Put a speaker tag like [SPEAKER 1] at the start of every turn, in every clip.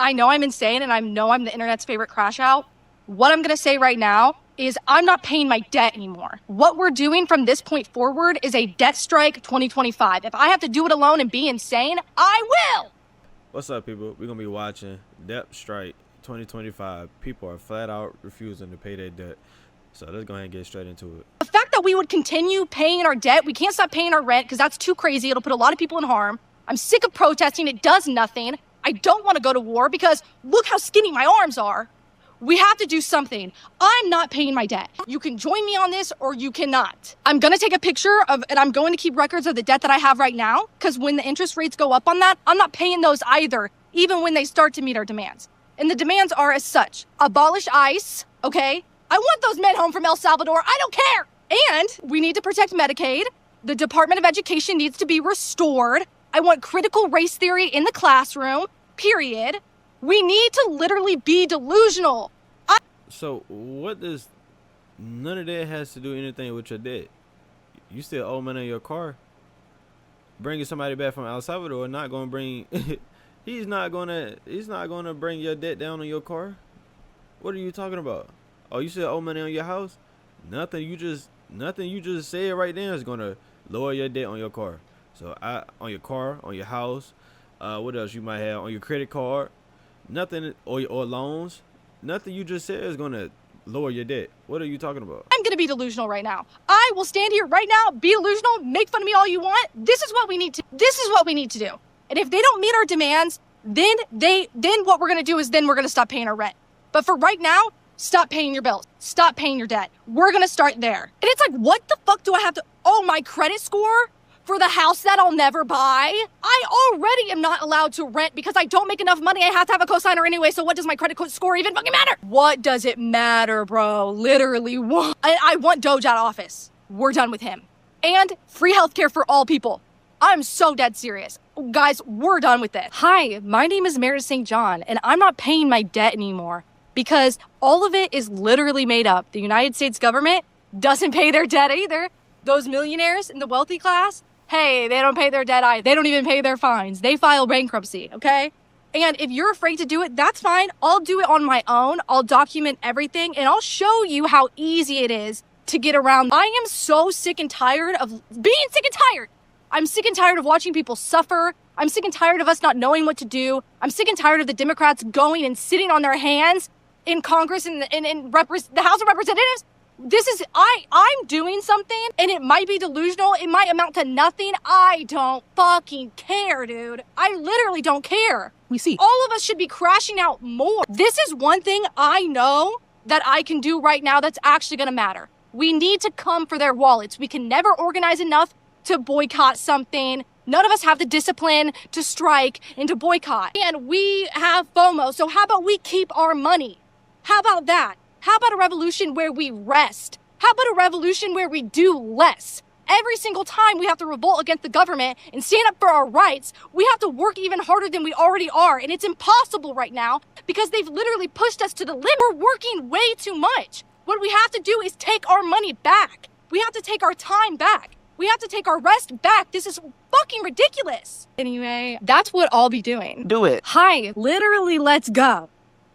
[SPEAKER 1] I know I'm insane and I know I'm the internet's favorite crash out. What I'm going to say right now is I'm not paying my debt anymore. What we're doing from this point forward is a debt strike 2025. If I have to do it alone and be insane, I will.
[SPEAKER 2] What's up, people? We're going to be watching Debt Strike 2025. People are flat out refusing to pay their debt. So let's go ahead and get straight into it.
[SPEAKER 1] The fact that we would continue paying our debt, we can't stop paying our rent because that's too crazy. It'll put a lot of people in harm. I'm sick of protesting. It does nothing. I don't want to go to war because look how skinny my arms are. We have to do something. I'm not paying my debt. You can join me on this or you cannot. I'm going to take a picture of, and I'm going to keep records of the debt that I have right now because when the interest rates go up on that, I'm not paying those either, even when they start to meet our demands. And the demands are as such. Abolish ICE, okay? I want those men home from El Salvador. I don't care. And we need to protect Medicaid. The Department of Education needs to be restored. I want critical race theory in the classroom, period. We need to literally be delusional.
[SPEAKER 2] So what does none of that has to do anything with your debt? You still owe money on your car. Bringing somebody back from El Salvador not going to bring he's not going to bring your debt down on your car. What are you talking about? Oh, you still owe money on your house? Nothing you just said right there is going to lower your debt on your car. So on your car, on your house, what else you might have on your credit card? Nothing, or loans. Nothing you just said is going to lower your debt. What are you talking about?
[SPEAKER 1] I'm going to be delusional right now. I will stand here right now, be delusional, make fun of me all you want. This is what we need to do. And if they don't meet our demands, then what we're going to do is then we're going to stop paying our rent. But for right now, stop paying your bills. Stop paying your debt. We're going to start there. And it's like, what the fuck do I have to, my credit score? For the house that I'll never buy? I already am not allowed to rent because I don't make enough money. I have to have a cosigner anyway, so what does my credit score even fucking matter? What does it matter, bro? Literally, what? I want Doge out of office. We're done with him. And free healthcare for all people. I'm so dead serious. Guys, we're done with this. Hi, my name is Meredith St. John, and I'm not paying my debt anymore because all of it is literally made up. The United States government doesn't pay their debt either. Those millionaires in the wealthy class, hey, they don't pay their debt either. They don't even pay their fines. They file bankruptcy, okay? And if you're afraid to do it, that's fine. I'll do it on my own. I'll document everything, and I'll show you how easy it is to get around. I am so sick and tired of being sick and tired. I'm sick and tired of watching people suffer. I'm sick and tired of us not knowing what to do. I'm sick and tired of the Democrats going and sitting on their hands in Congress and the House of Representatives. I'm doing something and it might be delusional. It might amount to nothing. I don't fucking care, dude. I literally don't care. We see. All of us should be crashing out more. This is one thing I know that I can do right now that's actually gonna matter. We need to come for their wallets. We can never organize enough to boycott something. None of us have the discipline to strike and to boycott. And we have FOMO, so how about we keep our money? How about that? How about a revolution where we rest? How about a revolution where we do less? Every single time we have to revolt against the government and stand up for our rights, we have to work even harder than we already are. And it's impossible right now because they've literally pushed us to the limit. We're working way too much. What we have to do is take our money back. We have to take our time back. We have to take our rest back. This is fucking ridiculous. Anyway, that's what I'll be doing.
[SPEAKER 3] Do it.
[SPEAKER 1] Hi, literally, let's go.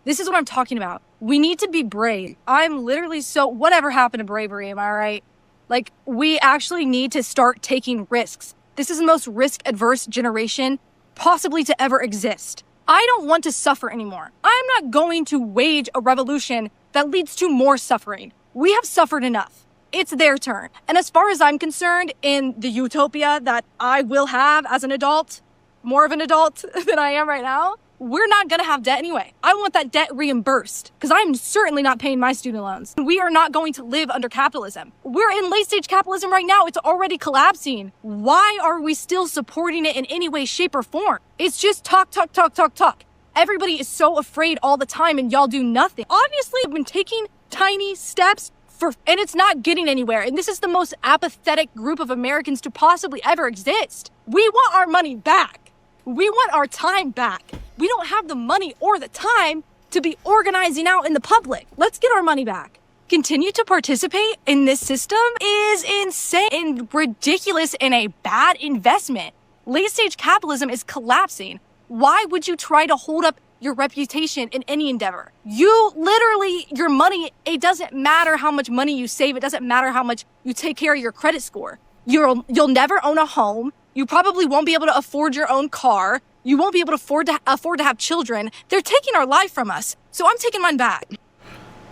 [SPEAKER 1] This is what I'm talking about. We need to be brave. I'm literally whatever happened to bravery, am I right? Like, we actually need to start taking risks. This is the most risk-adverse generation possibly to ever exist. I don't want to suffer anymore. I'm not going to wage a revolution that leads to more suffering. We have suffered enough. It's their turn. And as far as I'm concerned, in the utopia that I will have as an adult, more of an adult than I am right now, we're not gonna have debt anyway. I want that debt reimbursed because I'm certainly not paying my student loans. We are not going to live under capitalism. We're in late stage capitalism right now. It's already collapsing. Why are we still supporting it in any way, shape, or form? It's just talk, talk, talk, talk, talk. Everybody is so afraid all the time and y'all do nothing. Obviously, I've been taking tiny steps and it's not getting anywhere. And this is the most apathetic group of Americans to possibly ever exist. We want our money back. We want our time back. We don't have the money or the time to be organizing out in the public. Let's get our money back. Continue to participate in this system is insane and ridiculous and a bad investment. Late stage capitalism is collapsing. Why would you try to hold up your reputation in any endeavor. You literally, your money, it doesn't matter how much money you save. It doesn't matter how much you take care of your credit score. You'll never own a home. You probably won't be able to afford your own car. You won't be able to afford to have children. They're taking our life from us. So I'm taking mine back.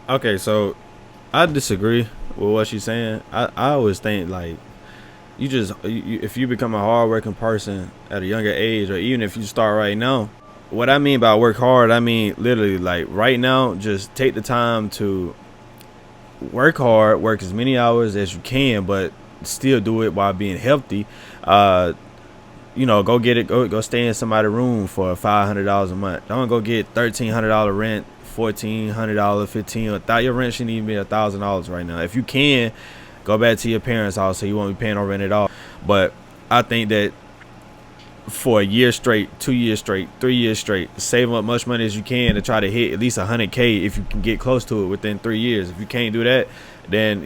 [SPEAKER 2] Okay, so I disagree with what she's saying. I always think like if you become a hardworking person at a younger age, or even if you start right now, what I mean by work hard, I mean literally like right now, just take the time to work hard, work as many hours as you can, but still do it while being healthy. Go stay in somebody's room for $500 a month. Don't go get $1,300 rent, $1,400, $1,500. Your rent shouldn't even be $1,000 right now. If you can, go back to your parents' house so you won't be paying no rent at all. But I think that for a year straight, 2 years straight, 3 years straight, save up much money as you can to try to hit at least $100K if you can get close to it within 3 years. If you can't do that, then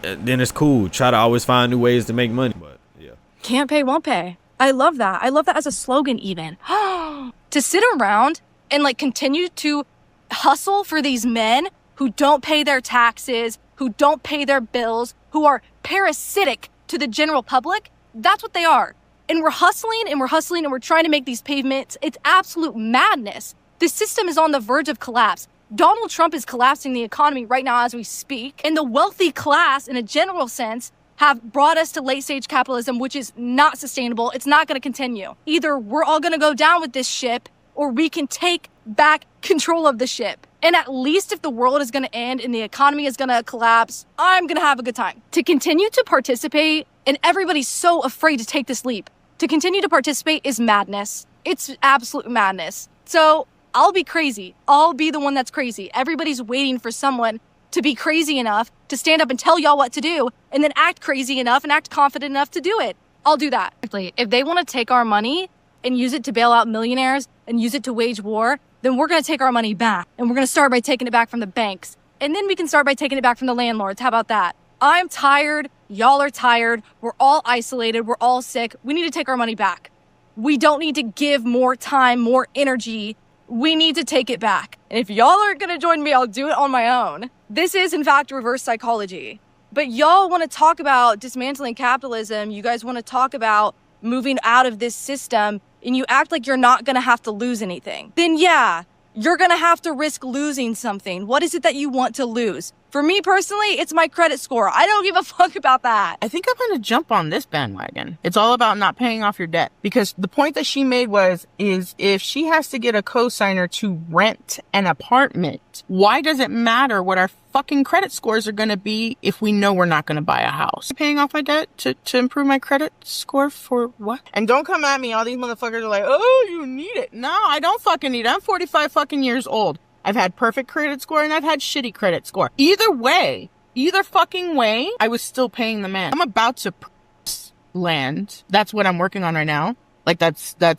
[SPEAKER 2] then it's cool. Try to always find new ways to make money. But yeah,
[SPEAKER 1] can't pay, won't pay. I love that. I love that as a slogan even. To sit around and like continue to hustle for these men who don't pay their taxes, who don't pay their bills, who are parasitic to the general public. That's what they are. And we're hustling and we're trying to make these pavements. It's absolute madness. The system is on the verge of collapse. Donald Trump is collapsing the economy right now as we speak. And the wealthy class, in a general sense, have brought us to late-stage capitalism, which is not sustainable. It's not going to continue. Either we're all going to go down with this ship, or we can take back control of the ship. And at least if the world is going to end and the economy is going to collapse, I'm going to have a good time. To continue to participate, and everybody's so afraid to take this leap, to continue to participate is madness. It's absolute madness. So I'll be crazy. I'll be the one that's crazy. Everybody's waiting for someone to be crazy enough to stand up and tell y'all what to do, and then act crazy enough and act confident enough to do it. I'll do that. If they want to take our money and use it to bail out millionaires and use it to wage war, then we're going to take our money back. And we're going to start by taking it back from the banks. And then we can start by taking it back from the landlords. How about that? I'm tired. Y'all are tired. We're all isolated. We're all sick. We need to take our money back. We don't need to give more time, more energy. We need to take it back. And if y'all aren't going to join me, I'll do it on my own. This is, in fact, reverse psychology. But y'all want to talk about dismantling capitalism. You guys want to talk about moving out of this system, and you act like you're not going to have to lose anything. Then yeah, you're going to have to risk losing something. What is it that you want to lose? For me personally, it's my credit score. I don't give a fuck about that.
[SPEAKER 3] I think I'm going to jump on this bandwagon. It's all about not paying off your debt. Because the point that she made is if she has to get a cosigner to rent an apartment, why does it matter what our fucking credit scores are going to be if we know we're not going to buy a house? Paying off my debt to improve my credit score for what? And don't come at me. All these motherfuckers are like, oh, you need it. No, I don't fucking need it. I'm 45 fucking years old. I've had perfect credit score and I've had shitty credit score. Either way, either fucking way, I was still paying the man. I'm about to purchase land. That's what I'm working on right now. Like that's the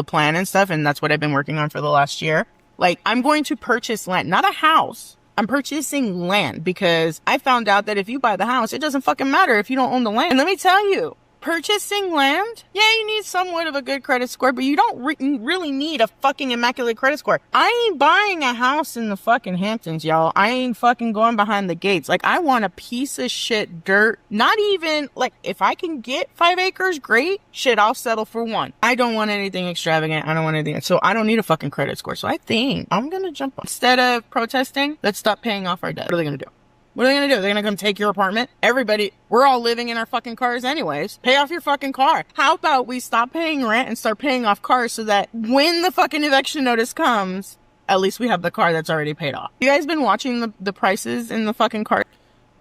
[SPEAKER 3] plan and stuff. And that's what I've been working on for the last year. Like I'm going to purchase land, not a house. I'm purchasing land because I found out that if you buy the house, it doesn't fucking matter if you don't own the land. And let me tell you, purchasing land, yeah, you need somewhat of a good credit score, but you don't really need a fucking immaculate credit score. I ain't buying a house in the fucking Hamptons, y'all. I ain't fucking going behind the gates. Like, I want a piece of shit dirt. Not even, like, if I can get 5 acres, great. Shit, I'll settle for 1. I don't want anything extravagant. I don't want anything. So I don't need a fucking credit score. So I think I'm gonna jump on. Instead of protesting, let's stop paying off our debt. What are they gonna do? What are they going to do? They're going to come take your apartment? Everybody, we're all living in our fucking cars anyways. Pay off your fucking car. How about we stop paying rent and start paying off cars so that when the fucking eviction notice comes, at least we have the car that's already paid off. You guys been watching the prices in the fucking car?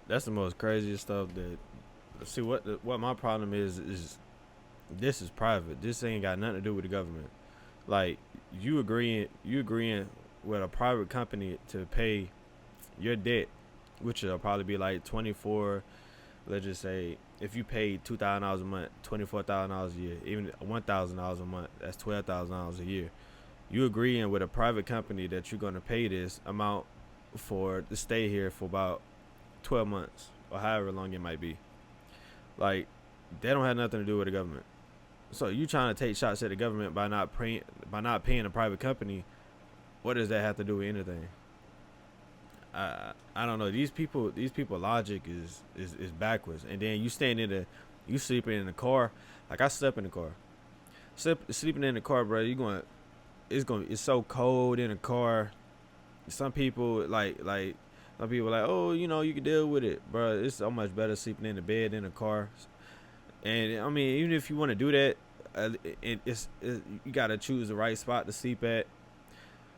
[SPEAKER 2] That's the most craziest stuff that... See, what my problem is this is private. This ain't got nothing to do with the government. Like, you agreeing with a private company to pay your debt, which will probably be like 24, let's just say, if you paid $2,000 a month, $24,000 a year, even $1,000 a month, that's $12,000 a year. You agreeing with a private company that you're going to pay this amount to stay here for about 12 months or however long it might be. Like, they don't have nothing to do with the government. So you trying to take shots at the government by not paying a private company? What does that have to do with anything? I don't know. These people logic is backwards. And then you sleeping in the car. Like I slept in the car. Sleeping in the car, bro. It's so cold in the car. Some people like, oh, you know, you can deal with it, bro. It's so much better sleeping in the bed in the car. And I mean, even if you want to do that, you gotta choose the right spot to sleep at.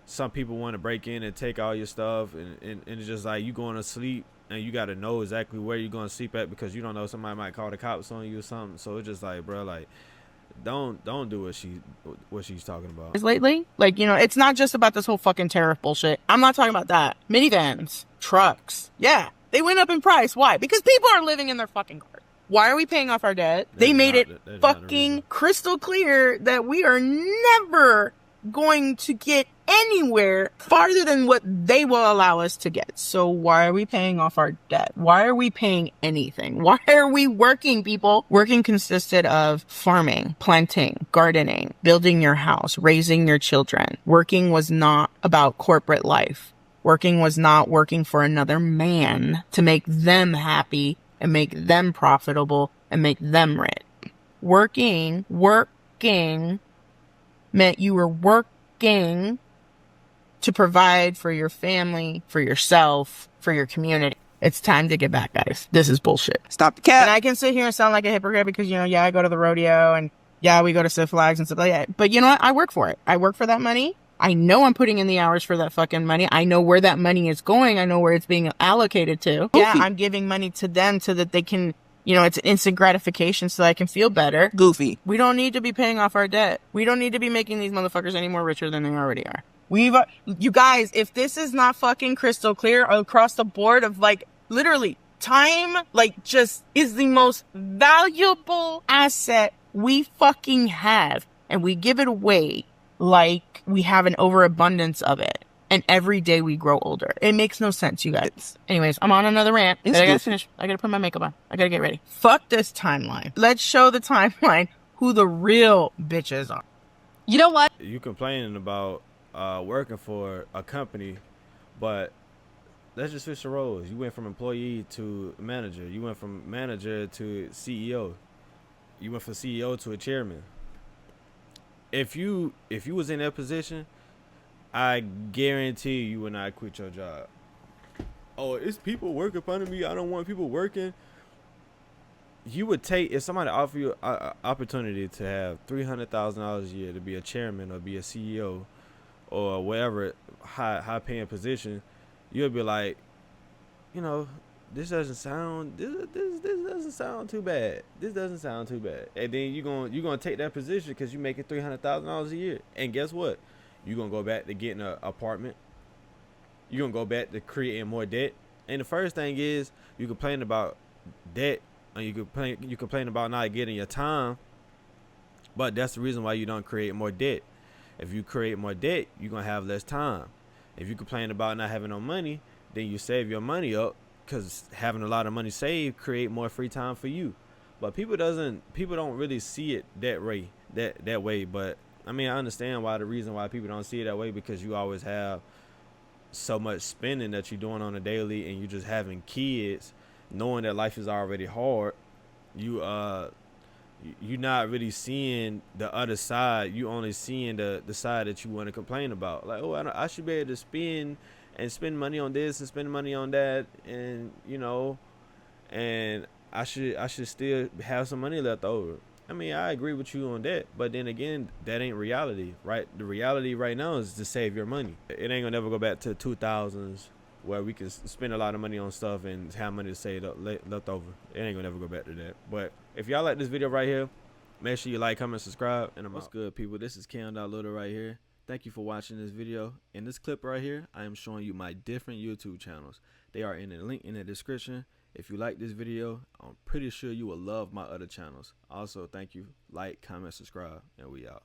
[SPEAKER 2] Some people want to break in and take all your stuff, and it's just like you going to sleep and you got to know exactly where you're going to sleep at, because you don't know, somebody might call the cops on you or something. So it's just like, bro, like don't do what she's talking about.
[SPEAKER 3] Lately, like, you know, it's not just about this whole fucking tariff bullshit. I'm not talking about that. Minivans, trucks, yeah, they went up in price. Why? Because people are living in their fucking cars. Why are we paying off our debt? They made it fucking crystal clear that we are never going to get anywhere farther than what they will allow us to get. So why are we paying off our debt? Why are we paying anything? Why are we working, people? Working consisted of farming, planting, gardening, building your house, raising your children. Working was not about corporate life. Working was not working for another man to make them happy and make them profitable and make them rich. Working meant you were working to provide for your family, for yourself, for your community. It's time to get back, guys. This is bullshit. Stop the cap. And I can sit here and sound like a hypocrite because, you know, yeah, I go to the rodeo and yeah, we go to Six Flags and stuff like that. But you know what? I work for it. I work for that money. I know I'm putting in the hours for that fucking money. I know where that money is going. I know where it's being allocated to. Yeah, I'm giving money to them so that they can, you know, it's instant gratification so I can feel better. Goofy. We don't need to be paying off our debt. We don't need to be making these motherfuckers any more richer than they already are. You guys, if this is not fucking crystal clear across the board of, like, literally, time, like, just is the most valuable asset we fucking have. And we give it away like we have an overabundance of it. And every day we grow older. It makes no sense, you guys. Anyways, I'm on another rant. I gotta finish. I gotta put my makeup on. I gotta get ready. Fuck this timeline. Let's show the timeline who the real bitches are.
[SPEAKER 1] You know what?
[SPEAKER 2] You complaining about working for a company, but let's just switch the roles. You went from employee to manager. You went from manager to CEO. You went from CEO to a chairman. If you was in that position, I guarantee you would not quit your job. Oh, it's people working under me. I don't want people working. You would take, if somebody offer you an opportunity to have $300,000 a year to be a chairman or be a CEO or whatever high paying position, you'll be like, you know, this doesn't sound too bad. This doesn't sound too bad. And then you're gonna take that position because you're making $300,000 a year. And guess what? You're going to go back to getting an apartment. You're going to go back to creating more debt. And the first thing is, you complain about debt, and you complain about not getting your time. But that's the reason why you don't create more debt. If you create more debt, you're going to have less time. If you complain about not having no money, then you save your money up, because having a lot of money saved create more free time for you. But people don't really see it that way. But I mean, I understand the reason why people don't see it that way, because you always have so much spending that you're doing on a daily, and you just having kids, knowing that life is already hard. You're not really seeing the other side. You only seeing the side that you want to complain about. Like, oh, I should be able to spend money on this and spend money on that, and you know, and I should still have some money left over. I mean, I agree with you on that, but then again, that ain't reality, right? The reality right now is to save your money. It ain't gonna never go back to the 2000s where we can spend a lot of money on stuff and have money to save left over. It ain't gonna never go back to that. But if y'all like this video right here, make sure you like, comment, subscribe, and what's good, people? This is KM.Little right here. Thank you for watching this video. In this clip right here, I am showing you my different YouTube channels. They are in the link in the description. If you like this video, I'm pretty sure you will love my other channels. Also, thank you. Like, comment, subscribe, and we out.